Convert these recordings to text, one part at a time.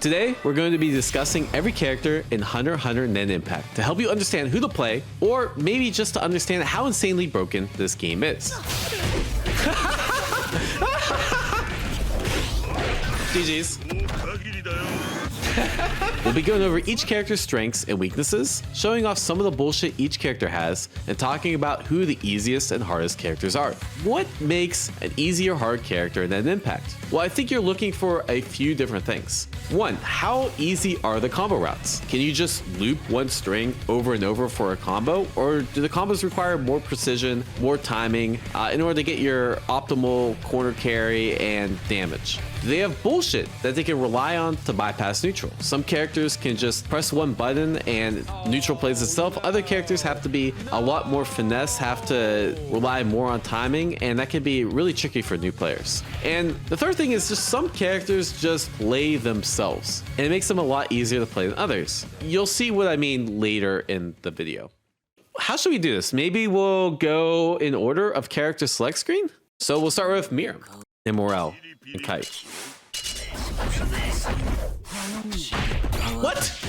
Today, we're going to be discussing every character in Hunter x Hunter Net Impact to help you understand who to play, or maybe just to understand how insanely broken this game is. GG's. We'll be going over each character's strengths and weaknesses, showing off some of the bullshit each character has, and talking about who the easiest and hardest characters are. What makes an easy or hard character in an impact? Well, I think you're looking for a few different things. One, how easy are the combo routes? Can you just loop one string over and over for a combo, or do the combos require more precision, more timing, in order to get your optimal corner carry and damage? Do they have bullshit that they can rely on to bypass neutral? Some characters can just press one button and neutral plays itself. Other characters have to be a lot more finesse, have to rely more on timing, and that can be really tricky for new players. And the third thing is just some characters just play themselves, and it makes them a lot easier to play than others. You'll see what I mean later in the video. How should we do this? Maybe we'll go in order of character select screen. So we'll start with Meruem and Morel and Kite. What?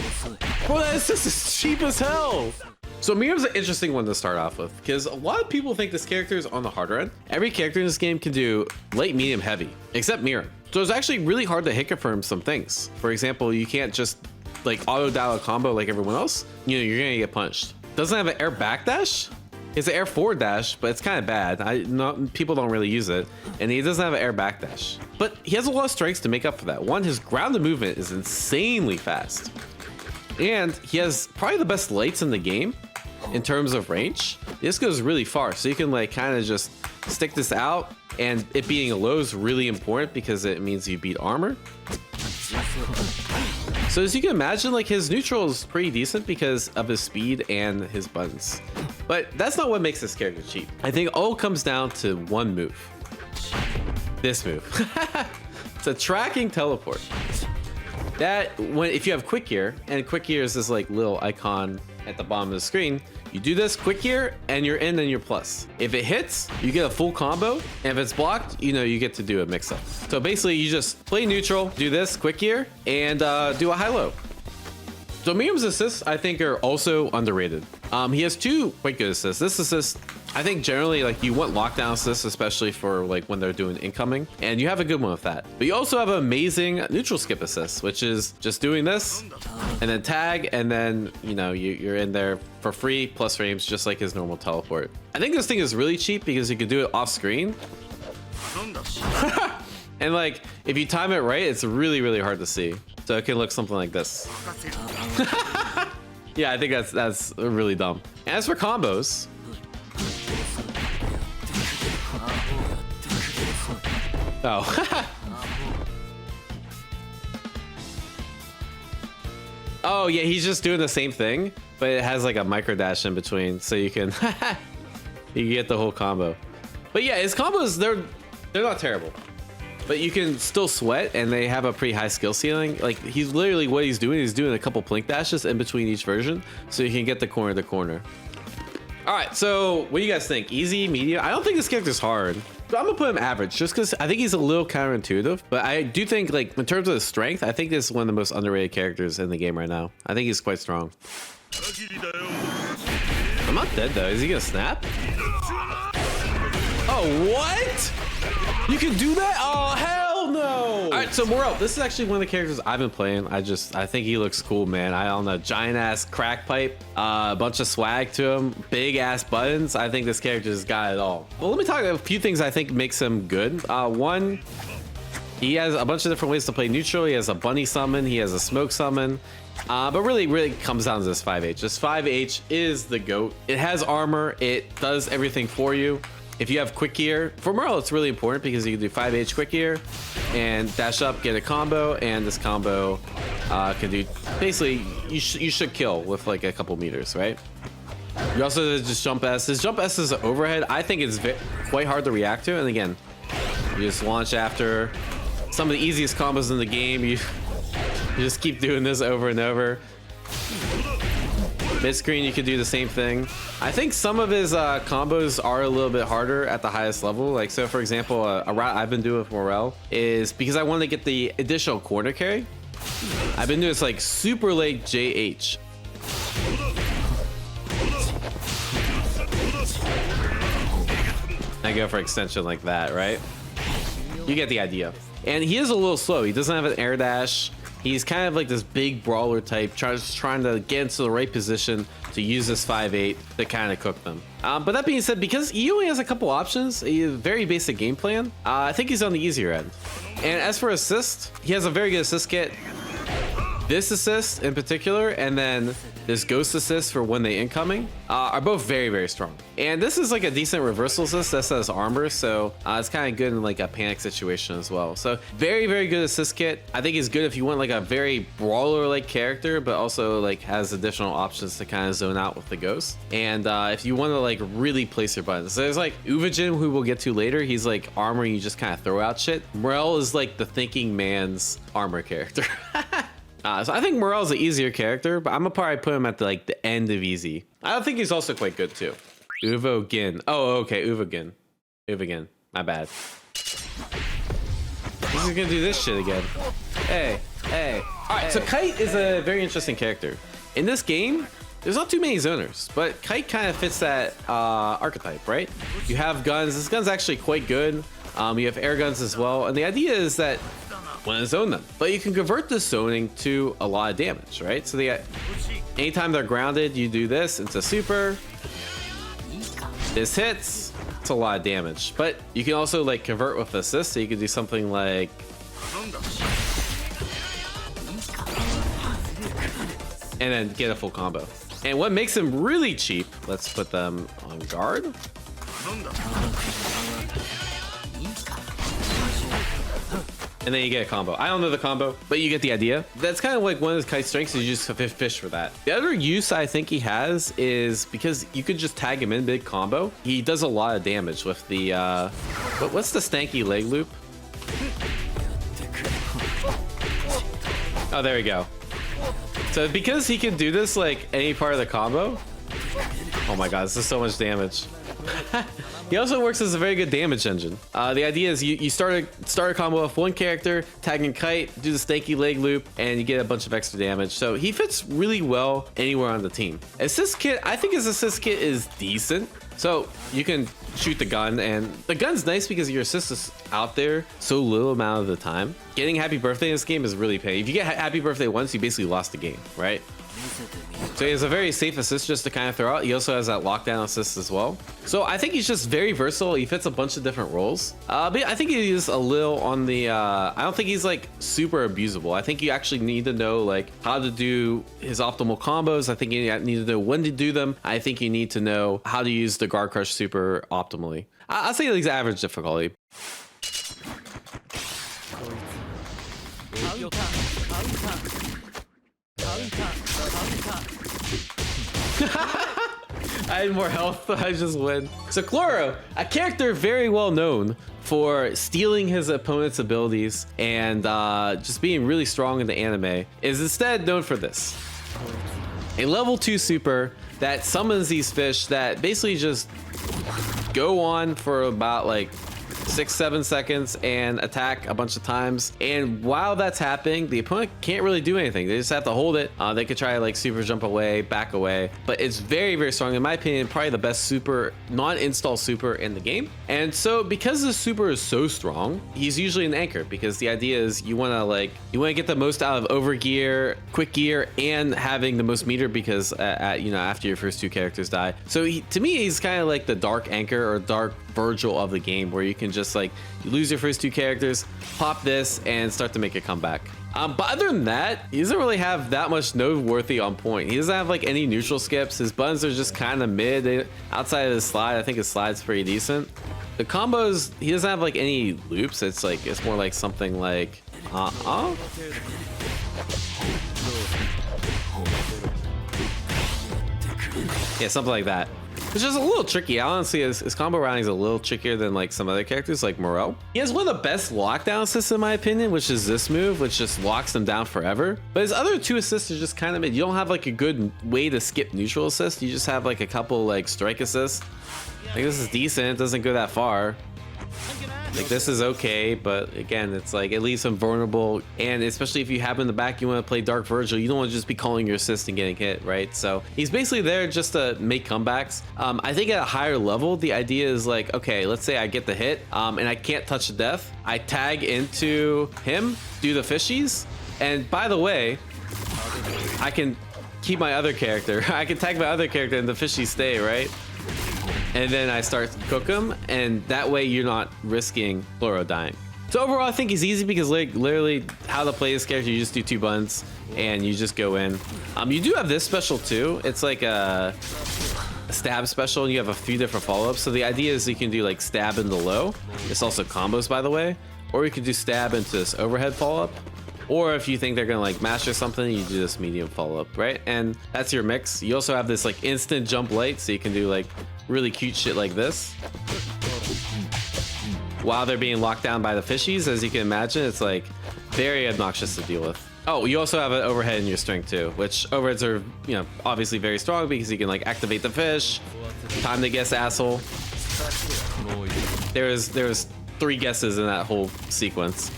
Bro, that assist is cheap as hell. So Meruem's an interesting one to start off with, because a lot of people think this character is on the harder end. Every character in this game can do light, medium, heavy, except Meruem. So it's actually really hard to hit confirm some things. For example, you can't just like auto dial a combo like everyone else. You know, you're gonna get punched. Doesn't have an air backdash. It's an air forward dash, but it's kind of bad. People don't really use it. And he doesn't have an air backdash. But he has a lot of strengths to make up for that. One, his grounded movement is insanely fast. And he has probably the best lights in the game in terms of range. This goes really far, so you can like kind of just stick this out, and it being a low is really important because it means you beat armor. So as you can imagine, like his neutral is pretty decent because of his speed and his buttons. But that's not what makes this character cheap. I think all comes down to one move. This move. It's a tracking teleport. That, if you have quick gear, and quick gear is this like little icon at the bottom of the screen, you do this quick gear and you're in and you're plus. If it hits, you get a full combo, and if it's blocked, you know, you get to do a mix up. So basically you just play neutral, do this quick gear, and do a high-low. So Meruem's assists, I think, are also underrated. He has two quite good assists. This assist, I think generally like you want lockdown assists, especially for like when they're doing incoming, and you have a good one with that. But you also have an amazing neutral skip assist, which is just doing this and then tag, and then you know you're in there for free plus frames, just like his normal teleport. I think this thing is really cheap because you can do it off screen. And like if you time it right, it's really hard to see. So it can look something like this. Yeah, I think that's really dumb. And as for combos, oh. Oh yeah, he's just doing the same thing, but it has like a micro dash in between, so you can you get the whole combo. But yeah, his combos, they're not terrible, but you can still sweat, and they have a pretty high skill ceiling. Like he's literally, what he's doing a couple plink dashes in between each version, so you can get the corner to corner. All right, so what do you guys think? Easy, medium? I don't think this character's hard. But I'm gonna put him average just because I think he's a little counterintuitive. But I do think, like, in terms of his strength, I think this is one of the most underrated characters in the game right now. I think he's quite strong. I'm not dead though. Is he gonna snap? Oh, what? You can do that? Oh, hell no. All right, so Morel, this is actually one of the characters I've been playing. I think he looks cool, man. I don't know, giant ass crack pipe, a bunch of swag to him, big ass buttons. I think this character's got it all. Well, let me talk about a few things I think makes him good. One, he has a bunch of different ways to play neutral. He has a bunny summon, he has a smoke summon. But really comes down to this 5H. This 5H is the GOAT. It has armor, it does everything for you. If you have quick gear, for Morel, it's really important because you can do 5H quick gear and dash up, get a combo, and this combo can do, basically, you should kill with like a couple meters, right? You also just jump S. His jump S is overhead. I think it's quite hard to react to, and again, you just launch after some of the easiest combos in the game. You just keep doing this over and over. Mid screen, you can do the same thing. I think some of his combos are a little bit harder at the highest level. Like, so for example, a route I've been doing with Morel is because I want to get the additional corner carry. I've been doing this like super late JH. I go for extension like that, right? You get the idea. And he is a little slow. He doesn't have an air dash. He's kind of like this big brawler type, trying to get into the right position to use this 5-8 to kind of cook them. But that being said, because he only has a couple options, a very basic game plan, I think he's on the easier end. And as for assist, he has a very good assist kit. This assist in particular, and then this ghost assist for when they incoming, are both very, very strong. And this is like a decent reversal assist that says armor, so it's kind of good in like a panic situation as well. So very, very good assist kit. I think it's good if you want like a very brawler-like character, but also like has additional options to kind of zone out with the ghost. And if you want to like really place your buttons, so there's like Uvogin, who we'll get to later. He's like armor, you just kind of throw out shit. Morel is like the thinking man's armor character. So I think Morel's an easier character, but I'm gonna probably put him at the end of easy. I think he's also quite good too. Uvogin. Oh, okay, Uvogin. Uvogin. My bad. He's gonna do this shit again. Hey. All right, so Kite is a very interesting character. In this game, there's not too many zoners, but Kite kind of fits that archetype, right? You have guns. This gun's actually quite good. You have air guns as well, and the idea is that want to zone them, but you can convert this zoning to a lot of damage, right? So anytime they're grounded, you do this into super. This hits, it's a lot of damage, but you can also like convert with assist, so you can do something like and then get a full combo. And what makes them really cheap, let's put them on guard. And then you get a combo. I don't know the combo, but you get the idea. That's kind of like one of his Kite's strengths, is you just fish for that. The other use I think he has is because you could just tag him in big combo. He does a lot of damage with the, what's the stanky leg loop? Oh, there we go. So because he can do this like any part of the combo, oh my god, this is so much damage. He also works as a very good damage engine. The idea is you start a combo with one character, tagging Kite, do the stanky leg loop, and you get a bunch of extra damage. So he fits really well anywhere on the team. Assist kit, I think his assist kit is decent. So you can shoot the gun, and the gun's nice because your assist is out there so little amount of the time. Getting happy birthday in this game is really pain. If you get happy birthday once, you basically lost the game, right? So he has a very safe assist just to kind of throw out. He also has that lockdown assist as well. So I think he's just very versatile. He fits a bunch of different roles. But I think he is a little on the, I don't think he's like super abusable. I think you actually need to know like how to do his optimal combos. I think you need to know when to do them. I think you need to know how to use the guard crush super optimally. I'll say he's average difficulty. I had more health, I just win. So Chrollo, a character very well known for stealing his opponent's abilities and just being really strong in the anime, is instead known for this. A level 2 super that summons these fish that basically just go on for about like 6-7 seconds and attack a bunch of times, and while that's happening, the opponent can't really do anything. They just have to hold it. They could try to like super jump away, back away, but it's very, very strong. In my opinion, probably the best super, non-install super in the game. And so because this super is so strong, he's usually an anchor, because the idea is you want to get the most out of overgear, quick gear, and having the most meter, because after your first 2 characters die. So to me, he's kind of like the dark anchor or dark Virgil of the game, where you can just like you lose your first 2 characters, pop this, and start to make a comeback. But other than that, he doesn't really have that much noteworthy on point. He doesn't have like any neutral skips. His buttons are just kind of mid. Outside of his slide, I think his slide's pretty decent. The combos, he doesn't have like any loops. It's more like something like yeah, something like that. It's just a little tricky. Honestly, his combo routing is a little trickier than like some other characters like Morel. He has one of the best lockdown assists in my opinion, which is this move, which just locks them down forever. But his other 2 assists are just kind of mid. You don't have like a good way to skip neutral assist. You just have like a couple like strike assists. I think this is decent. It doesn't go that far. Like this is okay, but again, it's like it leaves him vulnerable, and especially if you have him in the back, you want to play Dark Virgil, you don't want to just be calling your assist and getting hit, right? So he's basically there just to make comebacks. I think at a higher level, the idea is like, okay, let's say I get the hit, and I can't touch the death. I tag into him, do the fishies, and by the way, I can keep my other character. I can tag my other character and the fishies stay, right? And then I start to cook him, and that way you're not risking Chrollo dying. So overall, I think he's easy because like literally how to play this character, you just do 2 buttons and you just go in. You do have this special too. It's like a stab special, and you have a few different follow-ups. So the idea is you can do like stab into low. It's also combos, by the way. Or you can do stab into this overhead follow-up. Or if you think they're gonna like master something, you do this medium follow-up, right? And that's your mix. You also have this like instant jump light, so you can do like really cute shit like this while they're being locked down by the fishies. As you can imagine, it's like very obnoxious to deal with. Oh, you also have an overhead in your strength too, which overheads are, you know, obviously very strong because you can like activate the fish, time to guess asshole. There's 3 guesses in that whole sequence.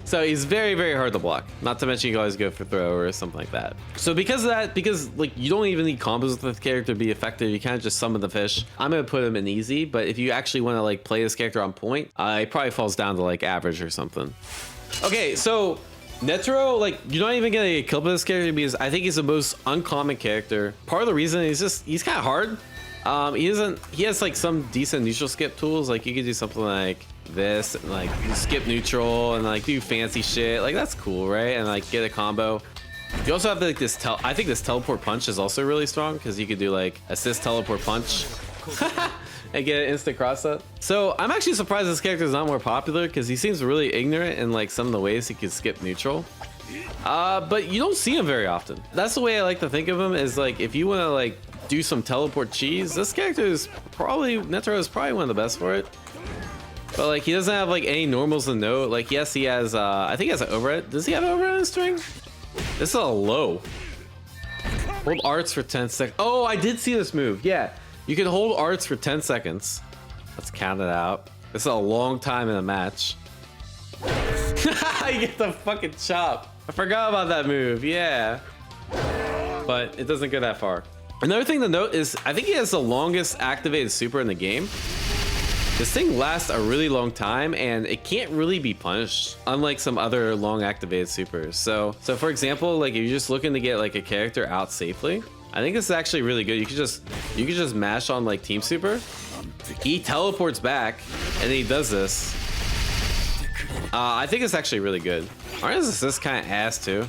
So he's very, very hard to block. Not to mention you can always go for throw or something like that. So because of that, because like you don't even need combos with this character to be effective, you kind of just summon the fish. I'm gonna put him in easy, but if you actually want to like play this character on point, it probably falls down to like average or something. Okay, so Netero, like you're not even gonna get killed by this character because I think he's the most uncommon character. Part of the reason is he's kind of hard. He has like some decent neutral skip tools. Like you could do something like this and like skip neutral and like do fancy shit. Like that's cool, right? And like get a combo. You also have like this I think this teleport punch is also really strong because you could do like assist teleport punch and get an instant cross up. So I'm actually surprised this character is not more popular because he seems really ignorant in like some of the ways he could skip neutral. But you don't see him very often. That's the way I like to think of him, is like if you want to like do some teleport cheese, this character is probably, Netero is probably one of the best for it. But like he doesn't have like any normals to note. Like yes, he has I think he has an overhead. Does he have an overhead in his string? This is a low. Hold arts for 10 seconds. Oh, I did see this move. Yeah, you can hold arts for 10 seconds. Let's count it out. This is a long time in a match. You get the fucking chop. I forgot about that move. Yeah, but it doesn't go that far. Another thing to note is I think he has the longest activated super in the game. This thing lasts a really long time and it can't really be punished, unlike some other long activated supers. So for example, like if you're just looking to get like a character out safely, I think this is actually really good. You could just mash on like team super. He teleports back and he does this. I think it's actually really good. Aren't his assists kind of ass too?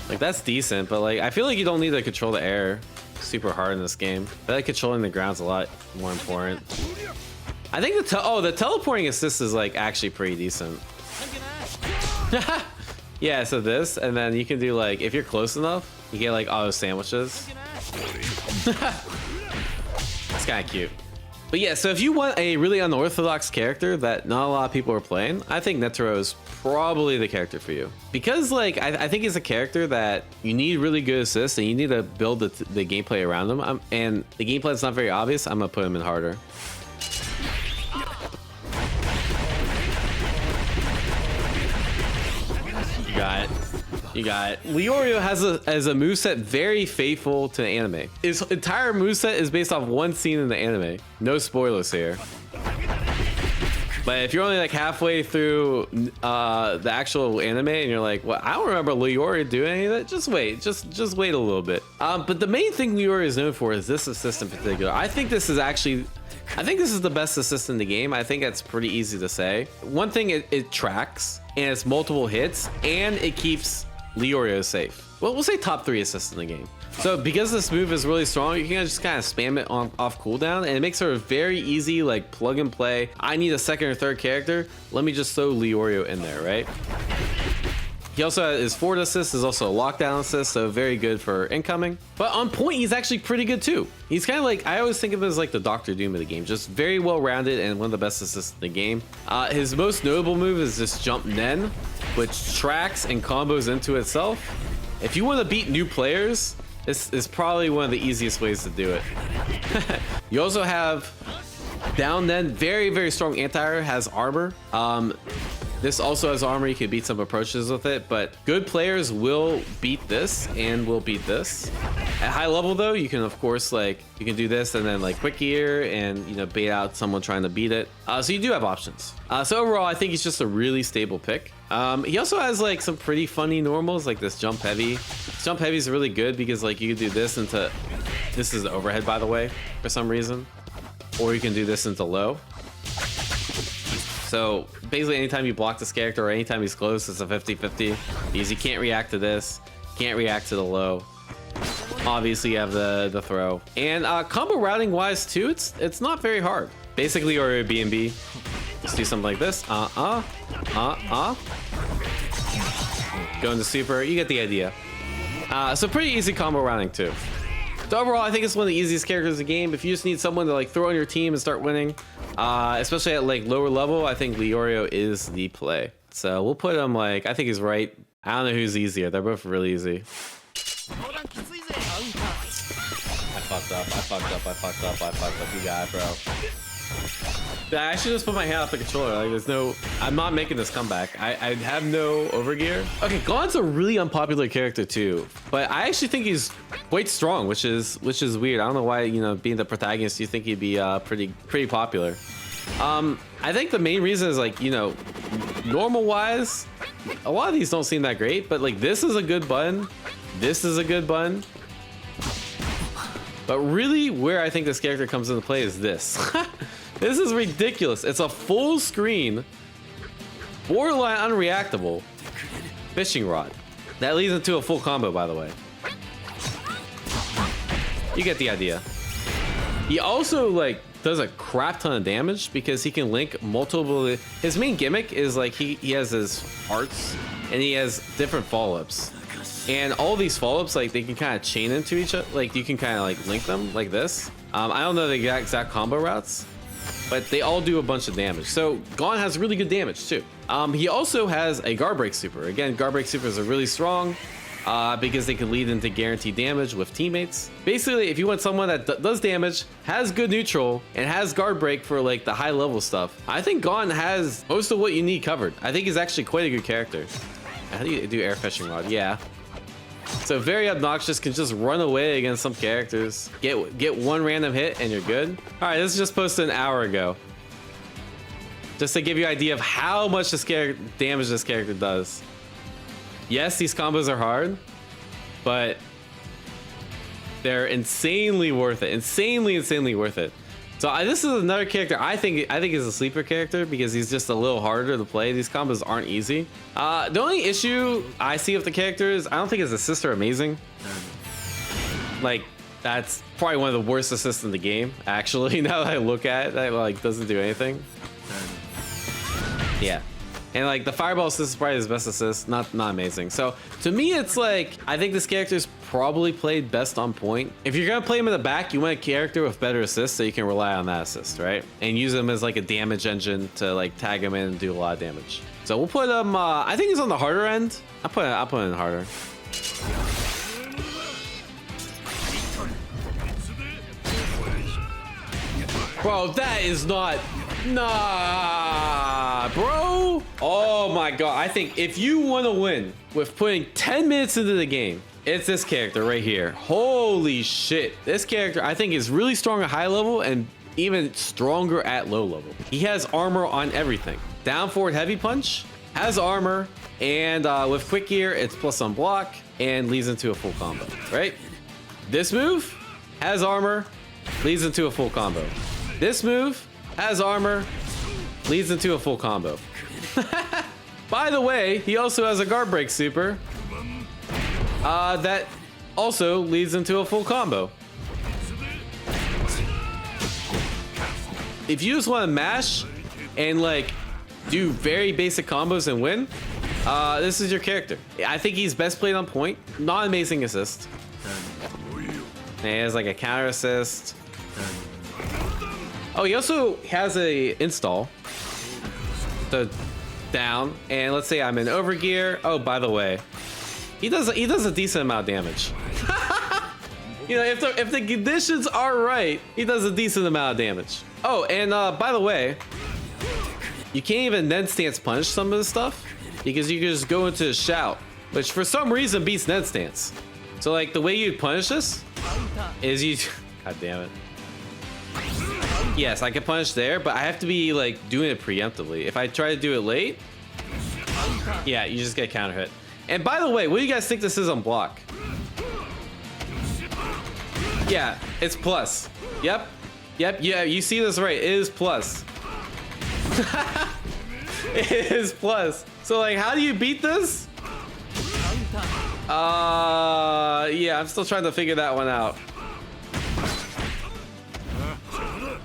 Like that's decent, but like I feel like you don't need to control the air super hard in this game. I feel like controlling the ground's a lot more important. I think the teleporting assist is like actually pretty decent. Yeah, so this, and then you can do like, if you're close enough, you get like auto sandwiches. It's kind of cute. But yeah, so if you want a really unorthodox character that not a lot of people are playing, I think Netero is probably the character for you. Because like, I think he's a character that you need really good assists and you need to build the gameplay around him. And the gameplay is not very obvious. I'm gonna put him in harder. You got it. Leorio has a moveset very faithful to the anime. His entire moveset is based off one scene in the anime. No spoilers here. But if you're only like halfway through the actual anime and you're like, well, I don't remember Leorio doing any of that, just wait. Just wait a little bit. But the main thing Leorio is known for is this assist in particular. I think this is the best assist in the game. I think that's pretty easy to say. One thing, it tracks and it's multiple hits and it keeps Leorio safe. Well, we'll say top 3 assists in the game. So because this move is really strong, you can just kind of spam it off cooldown and it makes her a very easy like plug and play. I need a second or third character. Let me just throw Leorio in there, right? He also has his forward assist is also a lockdown assist, so very good for incoming. But on point, he's actually pretty good too. He's kind of like, I always think of him as like the Dr. Doom of the game, just very well rounded and one of the best assists in the game. His most notable move is this jump Nen, which tracks and combos into itself. If you want to beat new players, this is probably one of the easiest ways to do it. You also have Down then, very, very strong anti-air, has armor. This also has armor, you can beat some approaches with it, but good players will beat this and will beat this. At high level though, you can of course like, you can do this and then like quick gear and you know, bait out someone trying to beat it. So you do have options. So overall, I think he's just a really stable pick. He also has like some pretty funny normals like this jump heavy. Jump heavy is really good because like you can do this into, this is overhead by the way, for some reason. Or you can do this into low. So basically anytime you block this character or anytime he's close, it's a 50-50 because you can't react to this, can't react to the low. Obviously you have the throw. And combo routing wise too, it's not very hard. Basically or B&B, just do something like this. Go into super, you get the idea. So pretty easy combo routing too. So overall, I think it's one of the easiest characters in the game. If you just need someone to like throw on your team and start winning, especially at like lower level, I think Leorio is the play. So we'll put him like, I think he's right. I don't know who's easier. They're both really easy. I fucked up. You got it, bro. I should just put my hand off the controller. Like, there's no, I'm not making this comeback. I have no overgear. Okay, Gon's a really unpopular character too, but I actually think he's quite strong, which is weird. I don't know why, you know, being the protagonist, you think he'd be pretty popular. I think the main reason is like, you know, normal wise, a lot of these don't seem that great, but like this is a good button. This is a good button. But really where I think this character comes into play is this. This is ridiculous. It's a full screen, borderline unreactable fishing rod. That leads into a full combo, by the way. You get the idea. He also like does a crap ton of damage because he can link multiple. His main gimmick is like he has his hearts and he has different follow-ups. And all these follow-ups, like they can kind of chain into each other. Like you can kind of like link them like this. I don't know the exact combo routes, but they all do a bunch of damage. So Gon has really good damage too. He also has a guard break super. Again, guard break supers are really strong because they can lead into guaranteed damage with teammates. Basically, if you want someone that does damage, has good neutral, and has guard break for like the high level stuff, I think Gon has most of what you need covered. I think he's actually quite a good character. How do you do air fishing rod? Yeah. So very obnoxious, can just run away against some characters. Get one random hit and you're good. All right, this is just posted an hour ago. Just to give you an idea of how much damage this character does. Yes, these combos are hard, but they're insanely worth it. Insanely worth it. So this is another character I think is a sleeper character because he's just a little harder to play. These combos aren't easy. The only issue I see with the character is I don't think his assists are amazing. Like that's probably one of the worst assists in the game. Actually, now that I look at it, that like doesn't do anything. Yeah. And like the fireball assist is probably his best assist, not amazing. So to me, it's like I think this character is probably played best on point. If you're gonna play him in the back, you want a character with better assists so you can rely on that assist, right? And use him as like a damage engine to like tag him in and do a lot of damage. So we'll put him. I think he's on the harder end. I'll put him in harder. Bro, that is not. Nah, bro. Oh my god. I think if you want to win with putting 10 minutes into the game, it's this character right here. Holy shit. This character I think is really strong at high level and even stronger at low level. He has armor on everything. Down forward heavy punch, has armor, and with quick gear, it's plus on block and leads into a full combo, right? This move has armor, leads into a full combo. This move has armor, leads into a full combo. By the way, he also has a guard break super that also leads into a full combo. If you just want to mash and like do very basic combos and win, this is your character. I think he's best played on point. Not amazing assist. And he has like a counter assist. Oh, he also has a install. So down, and let's say I'm in overgear. Oh, by the way, he does a decent amount of damage. You know, if the conditions are right, he does a decent amount of damage. Oh, and by the way, you can't even Nen stance punish some of this stuff because you can just go into a shout, which for some reason beats Nen stance. So like the way you'd punish this is you, god damn it. Yes, I can punish there, but I have to be like doing it preemptively. If I try to do it late, yeah, you just get counter hit. And by the way, what do you guys think this is on block? Yeah, it's plus. Yep. Yeah, you see this right. It is plus. It is plus. So like, how do you beat this? Yeah, I'm still trying to figure that one out.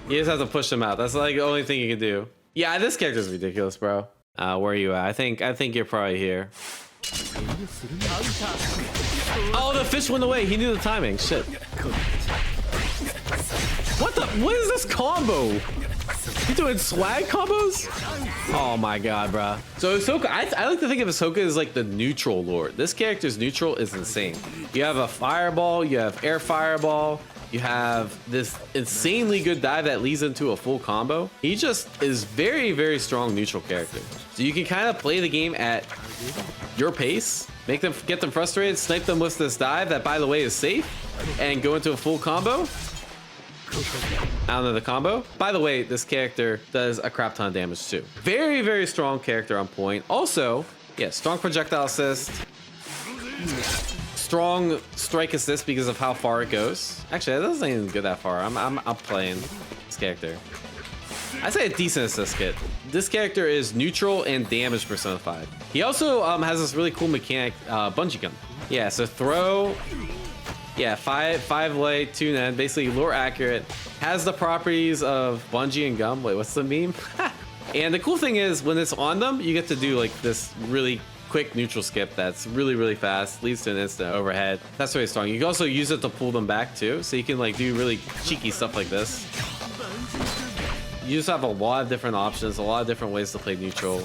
You just have to push him out. That's like the only thing you can do. Yeah, this character's ridiculous, bro. Where are you at? I think you're probably here. Oh, the fish went away. He knew the timing. Shit. What is this combo? You doing swag combos? Oh my god, bro. So Hisoka, I like to think of Hisoka as like the neutral lord. This character's neutral is insane. You have a fireball, you have air fireball, you have this insanely good dive that leads into a full combo. He just is very, very strong neutral character. So you can kind of play the game at your pace, get them frustrated, snipe them with this dive that, by the way, is safe, and go into a full combo. I don't know the combo. By the way, this character does a crap ton of damage too. Very, very strong character on point. Also, yeah, strong projectile assist. Strong strike assist because of how far it goes. Actually, that doesn't even go that far. I'm playing this character. I say a decent assist kit. This character is neutral and damage personified. He also has this really cool mechanic, bungee gun. Yeah, so throw. Yeah, 5 light, 2 Nen, basically lure accurate. Has the properties of bungee and gum. Wait, what's the meme? And the cool thing is when it's on them, you get to do like this really quick neutral skip that's really, really fast, leads to an instant overhead. That's really strong. You can also use it to pull them back too, so you can like do really cheeky stuff like this. You just have a lot of different options, a lot of different ways to play neutral.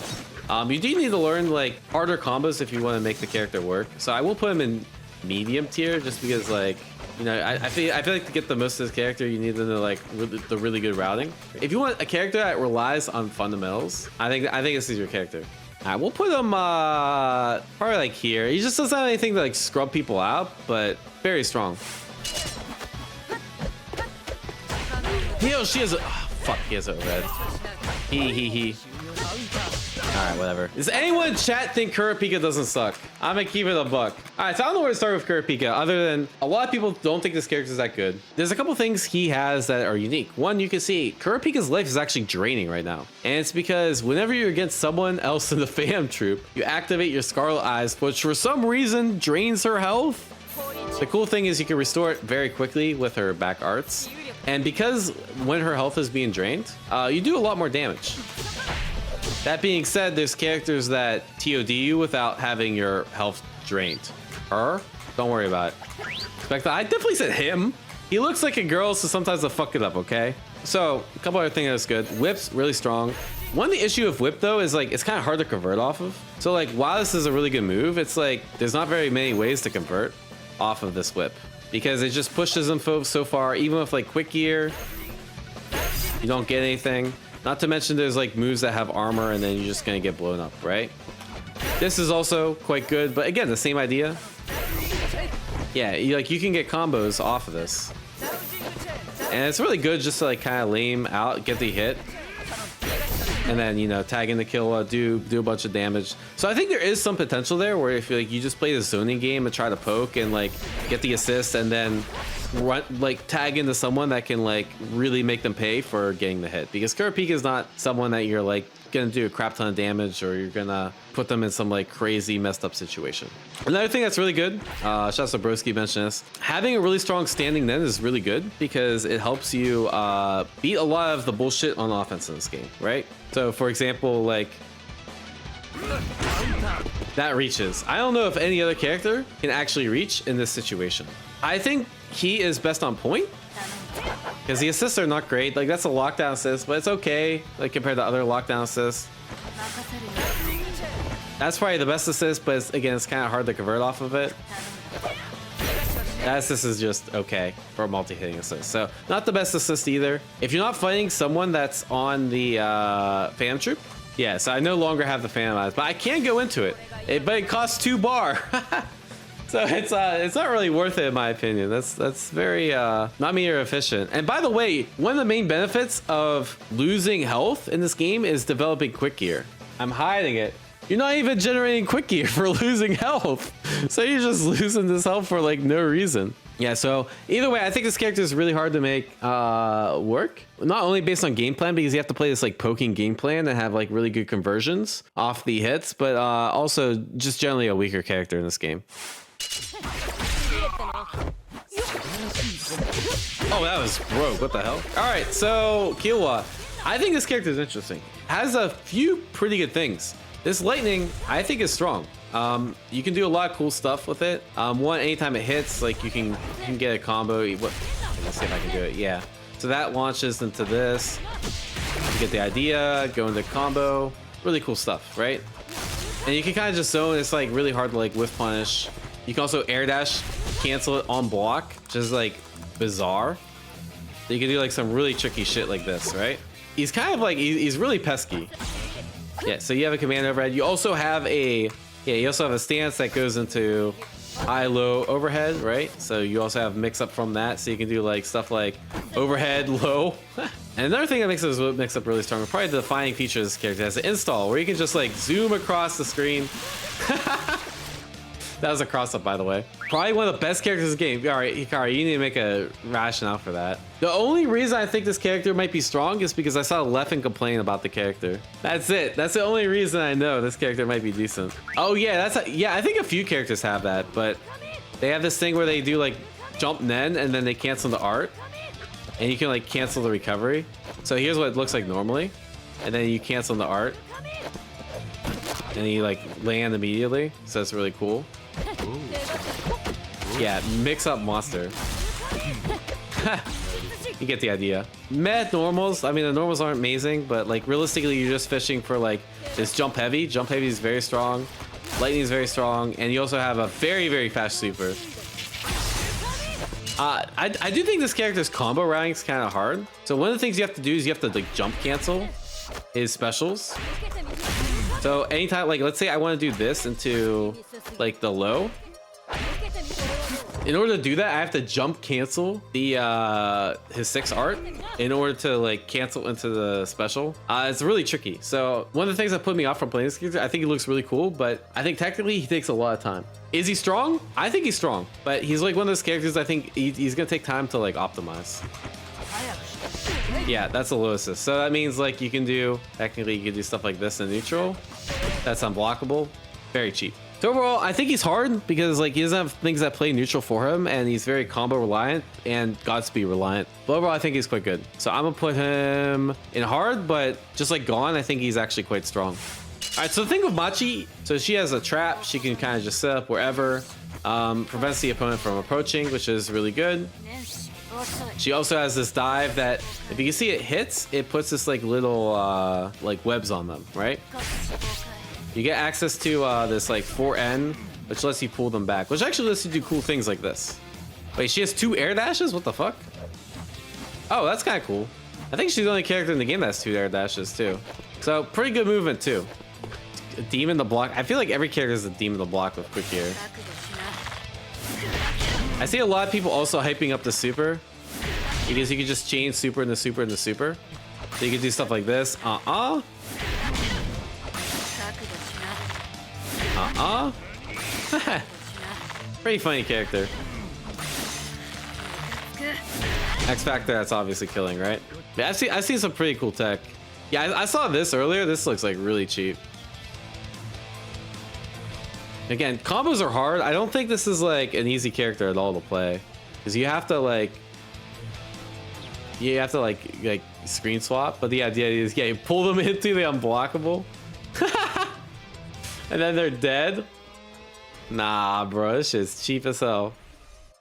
You do need to learn like harder combos if you want to make the character work. So I will put him in medium tier just because like, you know, I feel like to get the most of this character you need to know like the really good routing. If you want a character that relies on fundamentals, I think this is your character. Alright, we'll put him probably like here. He just doesn't have anything to like scrub people out, but very strong. Yo, she has a fuck, he has a red. He. Alright, whatever. Does anyone in chat think Kurapika doesn't suck? I'm gonna keep it a buck. Alright, so I don't know where to start with Kurapika, other than a lot of people don't think this character is that good. There's a couple things he has that are unique. One, you can see Kurapika's life is actually draining right now. And it's because whenever you're against someone else in the fam troop, you activate your Scarlet Eyes, which for some reason drains her health. The cool thing is you can restore it very quickly with her back arts. And because when her health is being drained, you do a lot more damage. That being said, there's characters that TOD you without having your health drained. Her? Don't worry about it. I definitely said him. He looks like a girl, so sometimes I fuck it up, okay? So, a couple other things that's good. Whip's really strong. One, the issue of Whip, though, is like, it's kind of hard to convert off of. So, like, while this is a really good move, it's like, there's not very many ways to convert off of this Whip. Because it just pushes them so far, even with, like, Quick Gear, you don't get anything. Not to mention there's like moves that have armor and then you're just gonna get blown up, right? This is also quite good, but again, the same idea. Yeah, you can get combos off of this. And it's really good just to like kind of lame out, get the hit. And then, you know, tag in the Killua, do a bunch of damage. So I think there is some potential there where if like you just play the zoning game and try to poke and like get the assist and then run, like tag into someone that can like really make them pay for getting the hit, because Kurapika is not someone that you're like gonna do a crap ton of damage or you're gonna put them in some like crazy messed up situation. Another thing that's really good, Shasta Broski mentioned this, having a really strong standing Nen is really good because it helps you beat a lot of the bullshit on offense in this game, right? So for example, like that reaches. I don't know if any other character can actually reach in this situation. I think he is best on point because the assists are not great. Like that's a lockdown assist, but it's okay like compared to other lockdown assists. That's probably the best assist, but it's, again, it's kind of hard to convert off of it. That assist is just okay for a multi-hitting assist. So not the best assist either. If you're not fighting someone that's on the Phantom Troop, yeah, so I no longer have the Phantom Eyes, but I can go into it. But it costs 2 bar. So it's not really worth it in my opinion. That's very not meter efficient. And by the way, one of the main benefits of losing health in this game is developing quick gear. I'm hiding it. You're not even generating quick gear for losing health. So you're just losing this health for like no reason. Yeah, so either way, I think this character is really hard to make work. Not only based on game plan, because you have to play this like poking game plan and have like really good conversions off the hits, but also just generally a weaker character in this game. Oh, that was rogue. What the hell? All right, so Killua. I think this character is interesting. Has a few pretty good things. This lightning, I think, is strong. You can do a lot of cool stuff with it. One, anytime it hits, like you can get a combo. Let's see if I can do it. Yeah. So that launches into this. You get the idea. Go into combo. Really cool stuff, right? And you can kind of just zone. It's like really hard to like whiff punish. You can also air dash, cancel it on block, which is like bizarre. So you can do like some really tricky shit like this, right? He's kind of like he's really pesky. Yeah, so you have a command overhead. You also have a stance that goes into high, low, overhead, right? So you also have mix up from that. So you can do like stuff like overhead, low. And another thing that makes this mix up really strong, probably the defining feature of this character has an install where you can just like zoom across the screen. That was a cross up, by the way. Probably one of the best characters in the game. All right, Hikari, you need to make a rationale for that. The only reason I think this character might be strong is because I saw Leffen complain about the character. That's it. That's the only reason I know this character might be decent. Oh yeah, I think a few characters have that, but they have this thing where they do like jump Nen and then they cancel the art, and you can like cancel the recovery. So here's what it looks like normally, and then you cancel the art, and you like land immediately. So it's really cool. Ooh. Yeah, mix up monster. You get the idea. Meh normals. I mean, the normals aren't amazing, but like realistically, you're just fishing for like this jump heavy. Jump heavy is very strong. Lightning is very strong, and you also have a very, very fast super. I do think this character's combo routing is kind of hard. So one of the things you have to do is you have to like jump cancel his specials. So anytime, like let's say I want to do this into like the low. In order to do that, I have to jump cancel the his 6 art in order to like cancel into the special. It's really tricky. So one of the things that put me off from playing this character, I think he looks really cool, but I think technically he takes a lot of time. Is he strong? I think he's strong, but he's like one of those characters I think he's gonna take time to like optimize. Yeah, that's a low assist. So that means like you can do, technically you can do stuff like this in neutral. That's unblockable. Very cheap. So overall, I think he's hard because like he doesn't have things that play neutral for him, and he's very combo reliant and Godspeed reliant. But overall, I think he's quite good. So I'm gonna put him in hard, but just like Gone, I think he's actually quite strong. All right, so the thing with Machi, so she has a trap. She can kind of just set up wherever, prevents the opponent from approaching, which is really good. She also has this dive that, if you can see it hits, it puts this like little like webs on them, right? You get access to this like 4N, which lets you pull them back, which actually lets you do cool things like this. Wait, she has 2 air dashes? What the fuck? Oh, that's kind of cool. I think she's the only character in the game that has 2 air dashes too. So pretty good movement too. A demon to block. I feel like every character is a demon to block with quick gear. I see a lot of people also hyping up the super, because you can just chain super into super into super. So you can do stuff like this. Pretty funny character. X Factor, that's obviously killing, right? Yeah, I've seen some pretty cool tech. Yeah, I saw this earlier. This looks like really cheap. Again, combos are hard. I don't think this is like an easy character at all to play, because you have to like screen swap. But the idea is, yeah, you pull them into the unblockable, and then they're dead. Nah, bro, this shit's cheap as hell.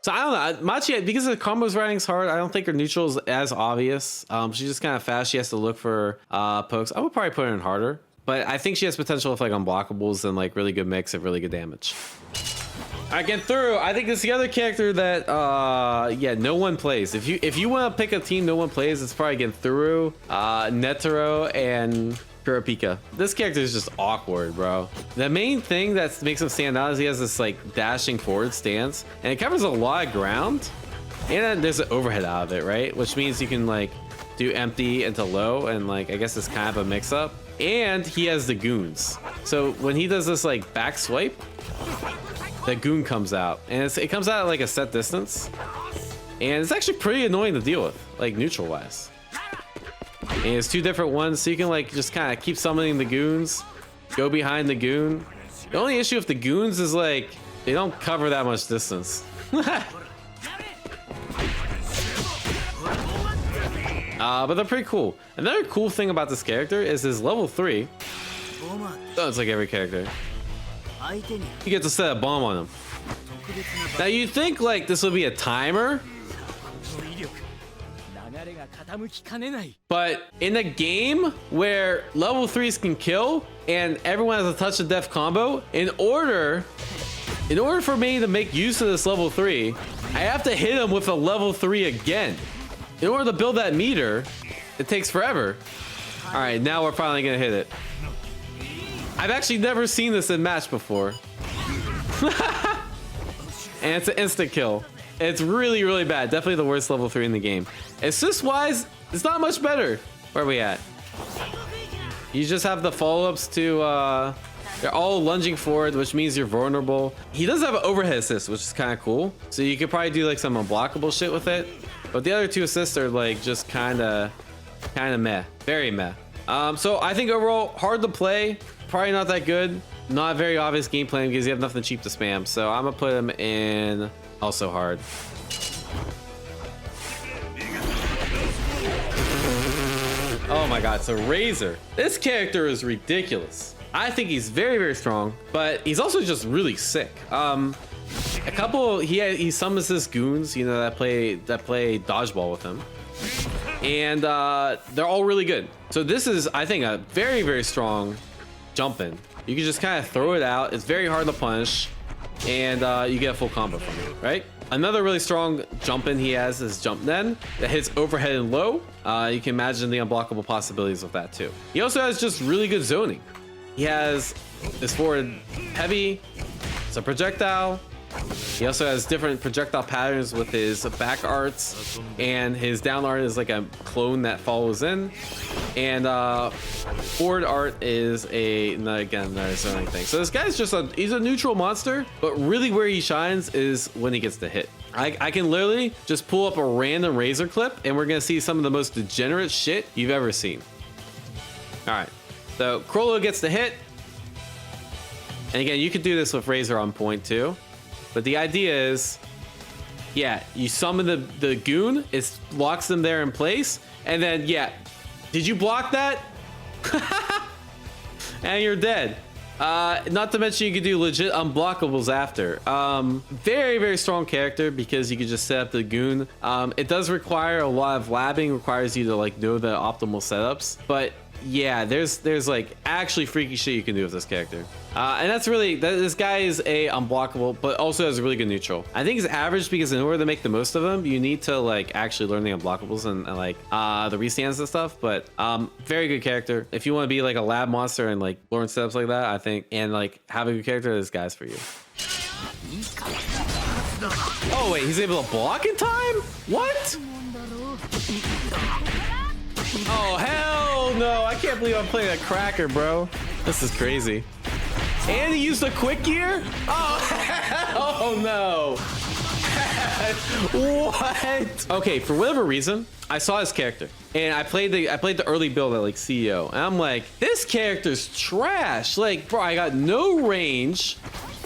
So I don't know, Machi, because the combos writing's hard, I don't think her neutral is as obvious. She's just kind of fast. She has to look for pokes. I would probably put her in harder, but I think she has potential with like unblockables and like really good mix of really good damage. I get through. I think this is the other character that yeah, no one plays. If you want to pick a team no one plays, it's probably Genthru, Netero, and Kurapika. This character is just awkward, bro. The main thing that makes him stand out is he has this like dashing forward stance, and it covers a lot of ground, and then there's an overhead out of it, right? Which means you can like do empty into low, and like I guess it's kind of a mix up. And he has the goons. So when he does this like back swipe, the goon comes out, and it comes out at like a set distance, and it's actually pretty annoying to deal with, like neutral wise. And it's 2 different ones, so you can like just kind of keep summoning the goons, go behind the goon. The only issue with the goons is like they don't cover that much distance. But they're pretty cool. Another cool thing about this character is his level 3. Oh, it's like every character. You get to set a bomb on him. Now you'd think like this would be a timer, but in a game where level 3s can kill and everyone has a touch of death combo, in order for me to make use of this level 3, I have to hit him with a level 3 again. In order to build that meter, it takes forever. All right, now we're finally gonna hit it. I've actually never seen this in match before. And it's an instant kill. It's really, really bad. Definitely the worst level 3 in the game. Assist wise, it's not much better. Where are we at? You just have the follow-ups to, they're all lunging forward, which means you're vulnerable. He does have an overhead assist, which is kind of cool. So you could probably do like some unblockable shit with it. But the other 2 assists are like just kind of meh, very meh. So I think overall hard to play, probably not that good, not very obvious game plan because you have nothing cheap to spam. So I'm gonna put him in also hard. Oh my god, so Razor. This character is ridiculous. I think he's very, very strong, but he's also just really sick. A couple, he summons his goons, you know, that play dodgeball with him, and they're all really good. So this is, I think, a very, very strong jump in. You can just kind of throw it out. It's very hard to punish, and you get a full combo from it, right? Another really strong jump in he has is Jump Den that hits overhead and low. You can imagine the unblockable possibilities of that too. He also has just really good zoning. He has this forward heavy, it's a projectile. He also has different projectile patterns with his back arts, and his down art is like a clone that follows in, and forward art is another zoning thing. So this guy's just he's a neutral monster, but really where he shines is when he gets to hit. I can literally just pull up a random Razor clip, and we're gonna see some of the most degenerate shit you've ever seen. All right, so Chrollo gets to hit, and again, you could do this with Razor on point too. But the idea is, yeah, you summon the goon, it locks them there in place, and then, yeah, did you block that? And you're dead. Not to mention you can do legit unblockables after. Very, very strong character because you can just set up the goon. It does require a lot of labbing, requires you to like know the optimal setups, but yeah, there's like actually freaky shit you can do with this character. And that's really, this guy is a unblockable, but also has a really good neutral. I think he's average because in order to make the most of him, you need to like actually learn the unblockables and like the restands and stuff. But very good character. If you want to be like a lab monster and like learn setups like that, I think, and like have a good character, this guy's for you. Oh wait, he's able to block in time? What? Oh hell no, I can't believe I'm playing a cracker, bro. This is crazy. And he used a quick gear? Oh no. What? Okay, for whatever reason, I saw his character and I played the early build at like CEO, and I'm like, this character's trash. Like, bro, I got no range.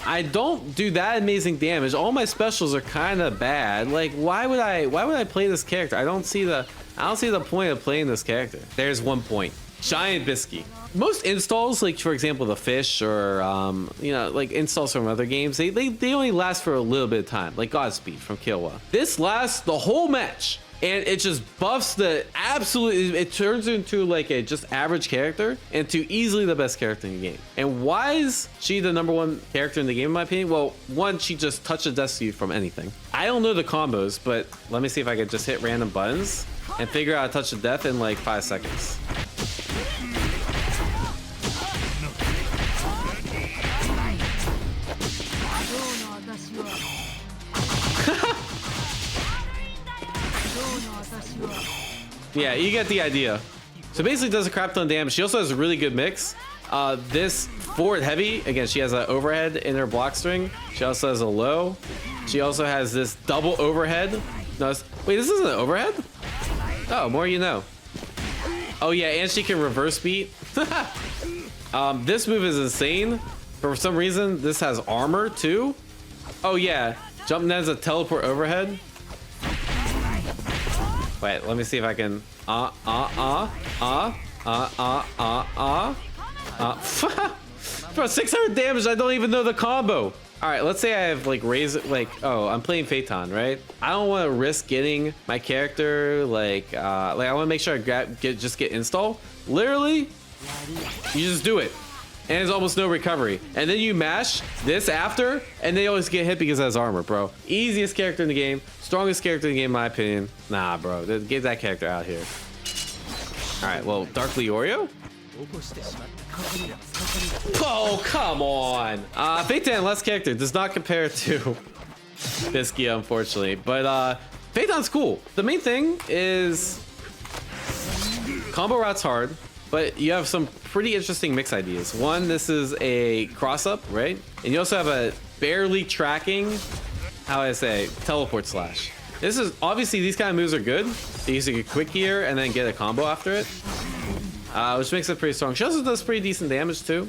I don't do that amazing damage. All my specials are kind of bad. Like, why would I play this character? I don't see the point of playing this character. There's one point. Giant Bisky. Most installs, like for example the fish or you know, like installs from other games, they only last for a little bit of time, like Godspeed from Killua. This lasts the whole match. and it just buffs the absolute, it turns into like a just average character into easily the best character in the game. And why is she the #1 character in the game, in my opinion? Well, one, she just touches death to you from anything. I don't know the combos, but let me see if I could just hit random buttons and figure out how to touch of death in like 5 seconds. Yeah, you get the idea. So basically does a crap ton of damage. She also has a really good mix. This forward heavy, again, she has an overhead in her block string. She also has a low. She also has this double overhead. No, wait, this isn't an overhead? Oh, more you know. Oh yeah, and she can reverse beat. This move is insane. For some reason, this has armor too. Oh yeah, jump Ned's a teleport overhead. Wait, let me see if I can. Bro, 600 damage. I don't even know the combo. All right, let's say I have like oh, I'm playing Feitan, right? I don't want to risk getting my character like I want to make sure I just get install. Literally, you just do it, and there's almost no recovery. And then you mash this after, and they always get hit because it has armor, bro. Easiest character in the game, strongest character in the game, in my opinion. Nah, bro, get that character out here. All right, well, Dark Leorio. Oh, come on. Feitan, last character, does not compare to Bisky, unfortunately. But Feitan's cool. The main thing is combo route's hard, but you have some pretty interesting mix ideas. One, this is a cross-up, right? And you also have a barely tracking, how do I say, teleport slash. This is, obviously, these kind of moves are good. They use a quick gear and then get a combo after it. Which makes it pretty strong. She also does pretty decent damage too.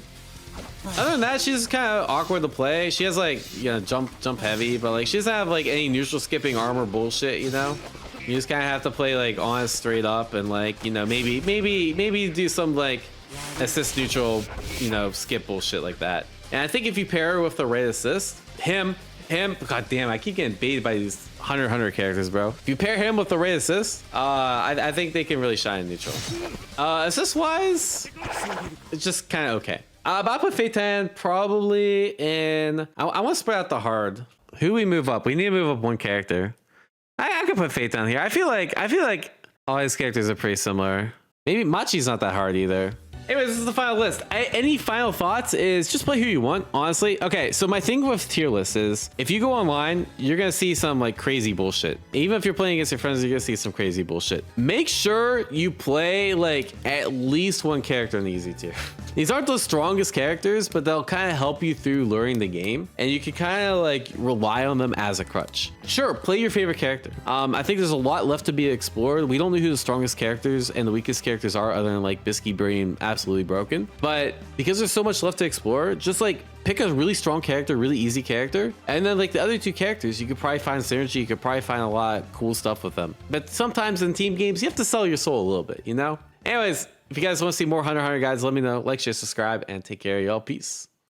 Other than that, she's kind of awkward to play. She has like, you know, jump heavy, but like she doesn't have like any neutral skipping armor bullshit, you know? You just kind of have to play like honest straight up and like, you know, maybe do some like assist neutral, you know, skip bullshit like that. And I think if you pair her with the right assist, him, god damn, I keep getting baited by these 100 characters, bro. If you pair him with the right assist, I think they can really shine in neutral. Assist wise, it's just kind of okay. But I put Feitan probably in. I want to spread out the hard. Who do we move up? We need to move up one character. I could put Feitan here. I feel like all his characters are pretty similar. Maybe Machi's not that hard either. Anyways, this is the final list. Any final thoughts is just play who you want, honestly. Okay, so my thing with tier lists is if you go online, you're going to see some like crazy bullshit. Even if you're playing against your friends, you're going to see some crazy bullshit. Make sure you play like at least one character in the easy tier. These aren't the strongest characters, but they'll kind of help you through learning the game, and you can kind of like rely on them as a crutch. Sure, play your favorite character. I think there's a lot left to be explored. We don't know who the strongest characters and the weakest characters are, other than like Bisky being absolutely broken. But because there's so much left to explore, just like pick a really strong character, really easy character, and then like the other two characters, you could probably find synergy. You could probably find a lot of cool stuff with them. But sometimes in team games, you have to sell your soul a little bit, you know? Anyways, if you guys want to see more Hunter x Hunter guides, let me know. Like, share, subscribe, and take care, y'all. Peace.